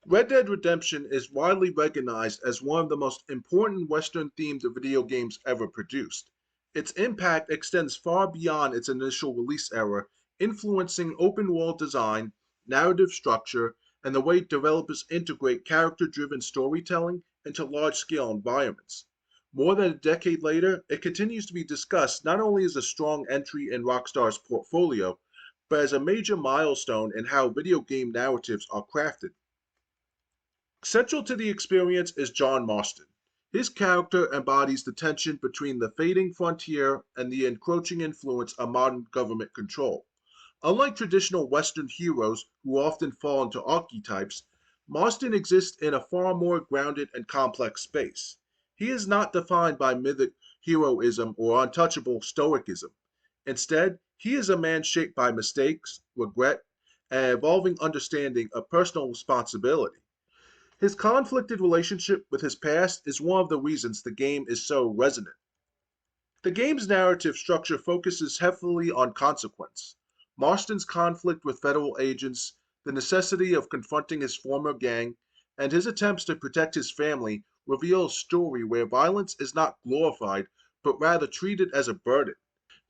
Red Dead Redemption is widely recognized as one of the most important Western-themed video games ever produced. Its impact extends far beyond its initial release era, influencing open-world design, narrative structure, and the way developers integrate character-driven storytelling into large-scale environments. More than a decade later, it continues to be discussed not only as a strong entry in Rockstar's portfolio, but as a major milestone in how video game narratives are crafted. Central to the experience is John Marston. His character embodies the tension between the fading frontier and the encroaching influence of modern government control. Unlike traditional Western heroes who often fall into archetypes, Marston exists in a far more grounded and complex space. He is not defined by mythic heroism or untouchable stoicism. Instead, he is a man shaped by mistakes, regret, and evolving understanding of personal responsibility. His conflicted relationship with his past is one of the reasons the game is so resonant. The game's narrative structure focuses heavily on consequence. Marston's conflict with federal agents, the necessity of confronting his former gang, and his attempts to protect his family reveal a story where violence is not glorified but rather treated as a burden.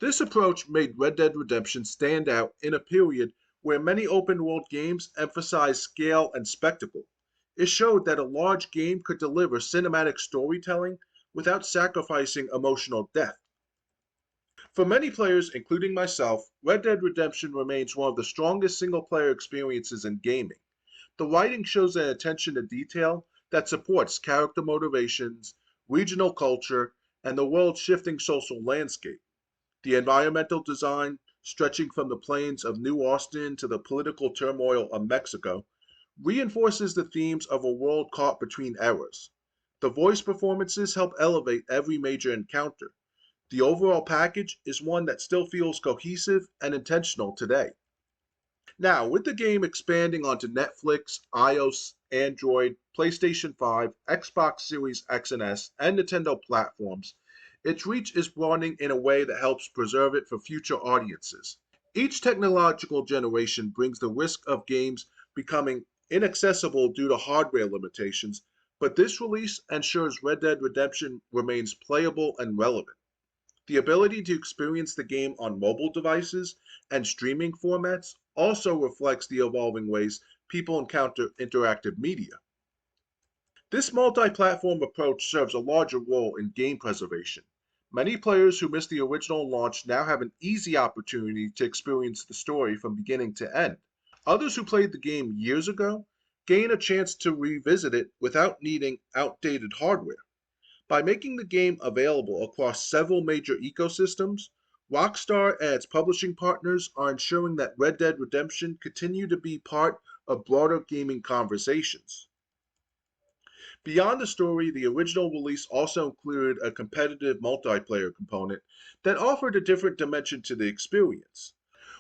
This approach made Red Dead Redemption stand out in a period where many open world games emphasized scale and spectacle. It showed that a large game could deliver cinematic storytelling without sacrificing emotional depth. For many players, including myself, Red Dead Redemption remains one of the strongest single player experiences in gaming. The writing shows an attention to detail that supports character motivations, regional culture, and the world's shifting social landscape. The environmental design, stretching from the plains of New Austin to the political turmoil of Mexico, reinforces the themes of a world caught between eras. The voice performances help elevate every major encounter. The overall package is one that still feels cohesive and intentional today. Now, with the game expanding onto Netflix, iOS, Android, PlayStation 5, Xbox Series X and S, and Nintendo platforms, its reach is broadening in a way that helps preserve it for future audiences. Each technological generation brings the risk of games becoming inaccessible due to hardware limitations, but this release ensures Red Dead Redemption remains playable and relevant. The ability to experience the game on mobile devices and streaming formats also reflects the evolving ways people encounter interactive media. This multi platform approach serves a larger role in game preservation. Many players who missed the original launch now have an easy opportunity to experience the story from beginning to end. Others who played the game years ago gain a chance to revisit it without needing outdated hardware. By making the game available across several major ecosystems, Rockstar and its publishing partners are ensuring that Red Dead Redemption continue to be part of broader gaming conversations. Beyond the story, the original release also included a competitive multiplayer component that offered a different dimension to the experience.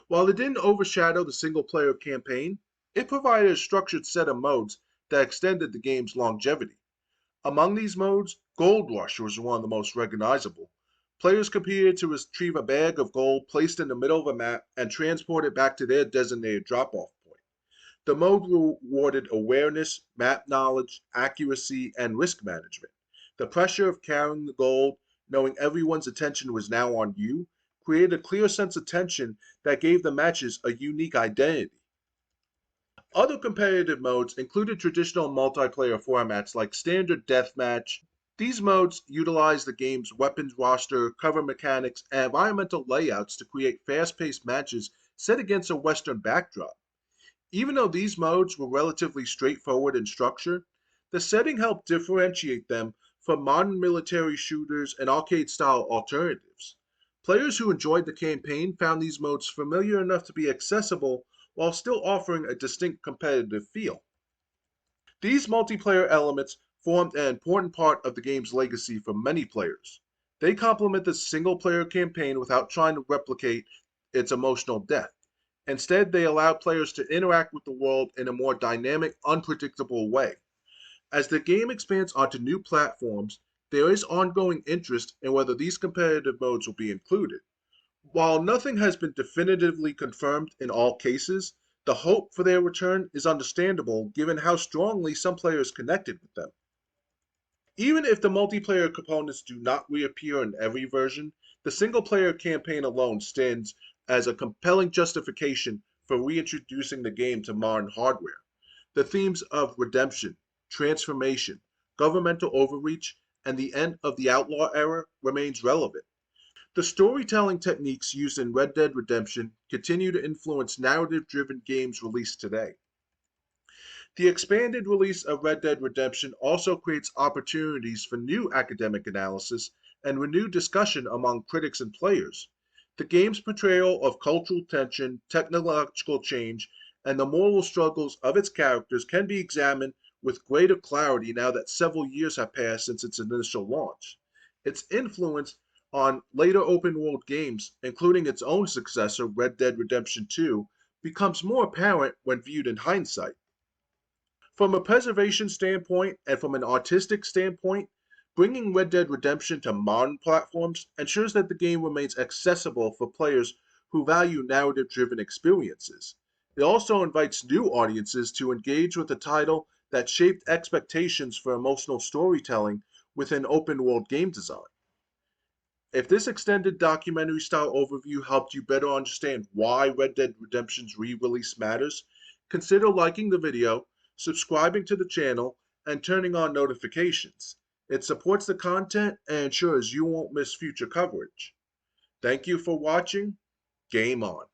While it didn't overshadow the single player campaign, it provided a structured set of modes that extended the game's longevity. Among these modes, Gold Rush was one of the most recognizable. Players competed to retrieve a bag of gold placed in the middle of a map and transport it back to their designated drop off point. The mode rewarded awareness, map knowledge, accuracy, and risk management. The pressure of carrying the gold, knowing everyone's attention was now on you, created a clear sense of tension that gave the matches a unique identity. Other competitive modes included traditional multiplayer formats like standard deathmatch. These modes utilize the game's weapons roster, cover mechanics, and environmental layouts to create fast-paced matches set against a Western backdrop. Even though these modes were relatively straightforward in structure, the setting helped differentiate them from modern military shooters and arcade-style alternatives. Players who enjoyed the campaign found these modes familiar enough to be accessible while still offering a distinct competitive feel. These multiplayer elements formed an important part of the game's legacy for many players. They complement the single player campaign without trying to replicate its emotional depth. Instead, they allowed players to interact with the world in a more dynamic, unpredictable way. As the game expands onto new platforms, there is ongoing interest in whether these competitive modes will be included. While nothing has been definitively confirmed in all cases, The hope for their return is understandable given how strongly some players connected with them. Even if the multiplayer components do not reappear in every version, the single player campaign alone stands as a compelling justification for reintroducing the game to modern hardware. The themes of redemption, transformation, governmental overreach, and the end of the outlaw era remains relevant. The storytelling techniques used in Red Dead Redemption continue to influence narrative-driven games released today. The expanded release of Red Dead Redemption also creates opportunities for new academic analysis and renewed discussion among critics and players. The game's portrayal of cultural tension, technological change, and the moral struggles of its characters can be examined with greater clarity now that several years have passed since its initial launch. Its influence on later open world games, including its own successor, Red Dead Redemption 2, becomes more apparent when viewed in hindsight. From a preservation standpoint and from an artistic standpoint, bringing Red Dead Redemption to modern platforms ensures that the game remains accessible for players who value narrative driven experiences. It also invites new audiences to engage with a title that shaped expectations for emotional storytelling within open world game design. If this extended documentary style overview helped you better understand why Red Dead Redemption's re release matters, consider liking the video, subscribing to the channel, and turning on notifications. It supports the content and ensures you won't miss future coverage. Thank you for watching. Game on.